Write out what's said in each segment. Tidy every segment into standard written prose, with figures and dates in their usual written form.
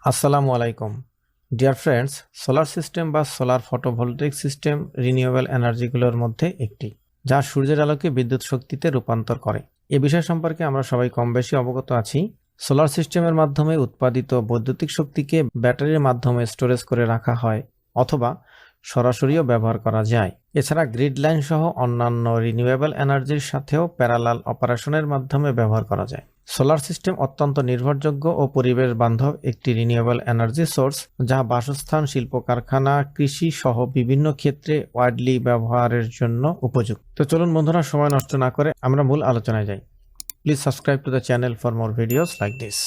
আসসালামু আলাইকুম dear friends, solar system বা সোলার ফটোভোল্টাইক সিস্টেম রিনিউয়েবল এনার্জিগুলোর মধ্যে একটি, যা সূর্যের আলোকে বিদ্যুৎ শক্তিতে রূপান্তর করে। এ বিষয় সম্পর্কে আমরা সবাই কম বেশি অবগত আছি। সোলার সিস্টেমের মাধ্যমে উৎপাদিত বৈদ্যুতিক শক্তিকে ব্যাটারির মাধ্যমে স্টোরেজ করে রাখা হয় অথবা সরাসরিও ব্যবহার করা যায়। এছাড়া গ্রিড লাইন সহ অন্যান্য রিনিউয়েবল এনার্জির সাথেও প্যারালাল অপারেশনের মাধ্যমে ব্যবহার করা যায়। সোলার সিস্টেম অত্যন্ত নির্ভরযোগ্য ও পরিবেশ বান্ধব একটি রিনিউয়েবল এনার্জি সোর্স, যা বাসস্থান, শিল্প কারখানা, কৃষি সহ বিভিন্ন ক্ষেত্রে ওয়াইডলি ব্যবহারের জন্য উপযুক্ত। তো চলুন বন্ধুরা, সময় নষ্ট না করে আমরা মূল আলোচনায় যাই। Please subscribe to the channel for more videos like this.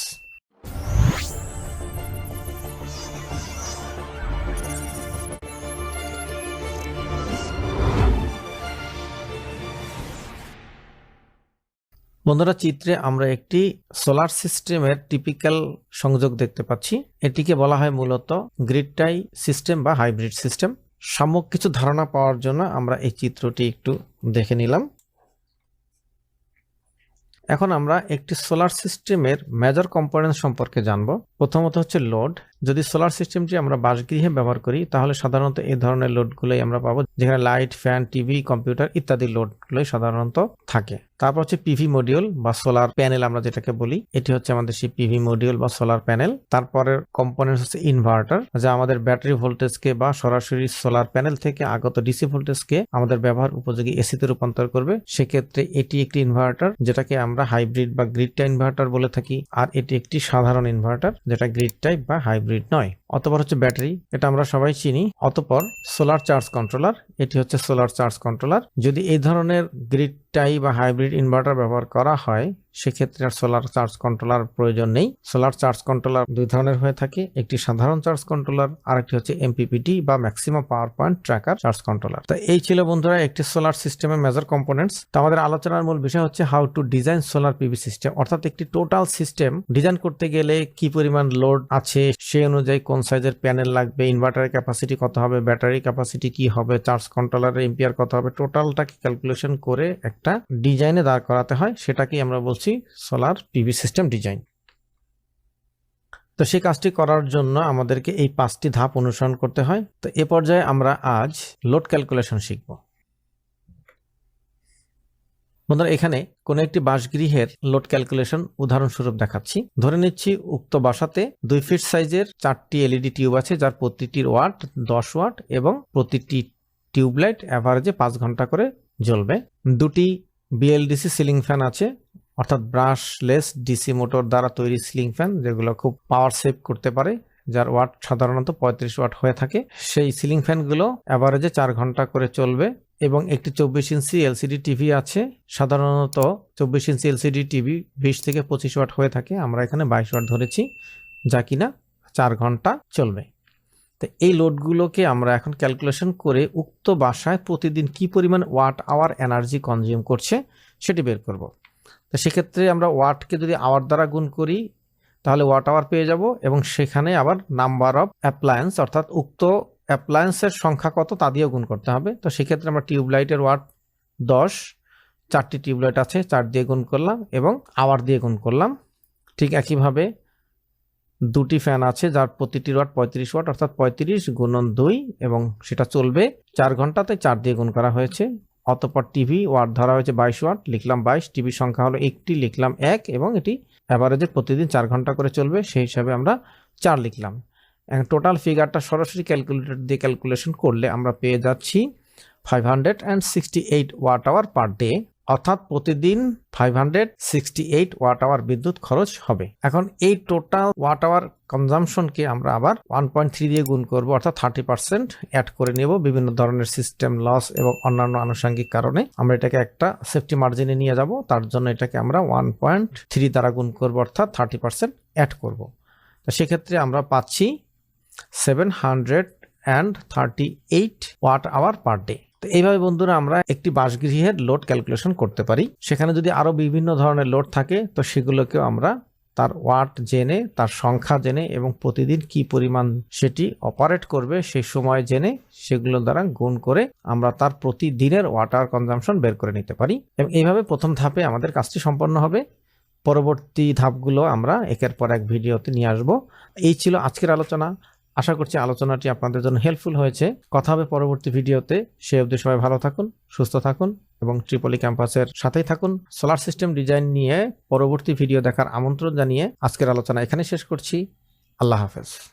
বন্ধুরা, চিত্রে আমরা একটি সোলার সিস্টেমের টিপিক্যাল সংযোগ দেখতে পাচ্ছি। এটিকে বলা হয় মূলত গ্রিড টাই সিস্টেম বা হাইব্রিড সিস্টেম। সামগ্রিক কিছু ধারণা পাওয়ার জন্য আমরা এই চিত্রটি একটু দেখে নিলাম। এখন আমরা একটি সোলার সিস্টেমের মেজর কম্পোনেন্ট সম্পর্কে জানব। প্রথমত হচ্ছে লোড। যদি সোলার সিস্টেমটি আমরা বাসগৃহে ব্যবহার করি তাহলে সাধারণত এই ধরনের লোডগুলোই আমরা পাবো, যেখানে লাইট, ফ্যান, টিভি, কম্পিউটার ইত্যাদি লোডগুলোই সাধারণত থাকে। তারপর হচ্ছে পিভি মডিউল বা সোলার প্যানেল আমরা যেটাকে বলি, এটি হচ্ছে আমাদের সেই পিভি মডিউল বা সোলার প্যানেল। তারপরের কম্পোনেন্ট হচ্ছে ইনভার্টার, যা আমাদের ব্যাটারি ভোল্টেজকে বা সরাসরি সোলার প্যানেল থেকে আগত ডিসি ভোল্টেজকে আমাদের ব্যবহার উপযোগী এসিতে রূপান্তর করবে। সেক্ষেত্রে এটি একটি ইনভার্টার, যেটাকে আমরা হাইব্রিড বা গ্রিড টাই ইনভার্টার বলে থাকি। আর এটি একটি সাধারণ ইনভার্টার, যেটা গ্রিড টাইপ বা হাইব্রিড নয়। অতঃপর হচ্ছে ব্যাটারি, এটা আমরা সবাই চিনি। অতঃপর সোলার চার্জ কন্ট্রোলার, এটি হচ্ছে সোলার চার্জ কন্ট্রোলার। যদি এই ধরনের গ্রিড টাই বা হাইব্রিড ইনভার্টার ব্যবহার করা হয় সেক্ষেত্রে আর সোলার চার্জ কন্ট্রোলার প্রয়োজন নেই। সোলার চার্জ কন্ট্রোলার দুই ধরনের হয়ে থাকে, একটি সাধারণ চার্জ কন্ট্রোলার আর একটি হচ্ছে এমপিপিটি বা maximum power point tracker charge controller. তো এই ছিল বন্ধুরা একটি সোলার সিস্টেমের মেজর কম্পোনেন্টস। তো আমাদের আলোচনার মূল বিষয় হচ্ছে how to design solar PV system, অর্থাৎ একটি টোটাল সিস্টেম ডিজাইন করতে গেলে কি পরিমাণ লোড আছে, সেই অনুযায়ী কোন সাইজের প্যানেল লাগবে, ইনভার্টারের ক্যাপাসিটি কত হবে, ব্যাটারি ক্যাপাসিটি কি হবে, চার্জ কন্ট্রোলারের এম্পিয়ার কত হবে, টোটালটাকে ক্যালকুলেশন করে একটা ডিজাইনে দাঁড় করাতে হয়। সেটাকেই আমরা বলছি সোলার পিভি সিস্টেম ডিজাইন। তো সেই কাজটি করার জন্য আমাদেরকে এই 5টি ধাপ অনুসরণ করতে হয়। তো এ পর্যায়ে আমরা আজ লোড ক্যালকুলেশন শিখব। বন্ধুরা, এখানে কোন একটি বাসগৃহের লোড ক্যালকুলেশন উদাহরণস্বরূপ দেখাচ্ছি। ধরে নিচ্ছি উক্ত বাসাতে 2 ফিট সাইজের 4টি এলইডি টিউব আছে, যার প্রতিটির ওয়াট 10 ওয়াট এবং প্রতিটি টিউবলাইট অ্যাভারেজে 5 ঘন্টা করে জ্বলবে। 2টি বিএলডিসি সিলিং ফ্যান আছে, অর্থাৎ ব্রাশলেস ডিসি মোটর দ্বারা তৈরি সিলিং ফ্যান, যেগুলো খুব পাওয়ার সেভ করতে পারে, যার ওয়াট সাধারণত 35 ওয়াট হয়ে থাকে। সেই সিলিং ফ্যানগুলো অ্যাভারেজে 4 ঘন্টা করে চলবে। এবং একটি 24 ইঞ্চি এলসিডি টিভি আছে, সাধারণত 24 ইঞ্চি এলসিডি টিভি 20 থেকে 25 ওয়াট হয়ে থাকে, আমরা এখানে 22 ওয়াট ধরেছি, যা কিনা 4 ঘন্টা চলবে। তো এই লোডগুলোকে আমরা এখন ক্যালকুলেশন করে উক্ত বাসায় প্রতিদিন কি পরিমাণ ওয়াট আওয়ার এনার্জি কনজিউম করছে সেটি বের করব। তো সেক্ষেত্রে আমরা ওয়াটকে যদি আওয়ার দ্বারা গুণ করি তাহলে ওয়াট আওয়ার পেয়ে যাব, এবং সেখানে আবার নাম্বার অফ অ্যাপ্লায়েন্স, অর্থাৎ উক্ত অ্যাপ্লায়েন্সের সংখ্যা কত তা দিয়ে গুণ করতে হবে। তো সেক্ষেত্রে আমরা টিউবলাইটের ওয়াট 10, 4টি টিউবলাইট আছে, 4 দিয়ে গুণ করলাম এবং আওয়ার দিয়ে গুণ করলাম। ঠিক একইভাবে 2টি ফ্যান আছে, যার প্রতিটির ওয়াট 35 ওয়াট, অর্থাৎ 35 গুণন 2, এবং সেটা চলবে 4 ঘন্টাতে, 4 দিয়ে গুণ করা হয়েছে। অতঃপর টিভি ওয়াট ধরা হয়েছে 22 ওয়াট, লিখলাম 22, টিভির সংখ্যা হলো 1টি, লিখলাম 1, এবং এটি অ্যাভারেজে প্রতিদিন 4 ঘন্টা করে চলবে, সেই হিসাবে আমরা 4 লিখলাম। টোটাল ফিগারটা সরাসরি ক্যালকুলেটর দিয়ে ক্যালকুলেশন করলে আমরা পেয়ে যাচ্ছি 568 ওয়াট আওয়ার পার ডে, অর্থাৎ প্রতিদিন 568 ওয়াট আওয়ার বিদ্যুৎ খরচ হবে। এখন এই টোটাল ওয়াট আওয়ার কনজামশনকে আমরা আবার 1.3 দিয়ে গুণ করব, অর্থাৎ 30% অ্যাড করে নেব। বিভিন্ন ধরনের সিস্টেম লস এবং অন্যান্য আনুষঙ্গিক কারণে আমরা এটাকে একটা সেফটি মার্জিনে নিয়ে যাব, তার জন্য এটাকে আমরা 1.3 দ্বারা গুণ করব, অর্থাৎ 30% অ্যাড করব। তো সেক্ষেত্রে আমরা পাচ্ছি 738 ওয়াট আওয়ার পার ডে। তো এইভাবে বন্ধুরা আমরা একটি বাসগৃহের লোড ক্যালকুলেশন করতে পারি। সেখানে যদি আরো বিভিন্ন ধরনের লোড থাকে তো সেগুলোকেও আমরা তার ওয়াট জেনে, তার সংখ্যা জেনে এবং প্রতিদিন কি পরিমাণ সেটি অপারেট করবে সেই সময় জেনে সেগুলো দ্বারা গুণ করে আমরা তার প্রতিদিনের ওয়াটার কনজাম্পশন বের করে নিতে পারি। এবং এইভাবে প্রথম ধাপে আমাদের কাজটি সম্পন্ন হবে। পরবর্তী ধাপগুলো আমরা একের পর এক ভিডিওতে নিয়ে আসব। এই ছিল আজকের আলোচনা। আশা করছি আলোচনাটি আপনাদের জন্য হেল্পফুল হয়েছে। কথা হবে পরবর্তী ভিডিওতে। সে অবধি সবাই ভালো থাকুন, সুস্থ থাকুন এবং ট্রিপলি ক্যাম্পাসের সাথেই থাকুন। সোলার সিস্টেম ডিজাইন নিয়ে পরবর্তী ভিডিও দেখার আমন্ত্রণ জানিয়ে আজকের আলোচনা এখানে শেষ করছি। আল্লাহ হাফেজ।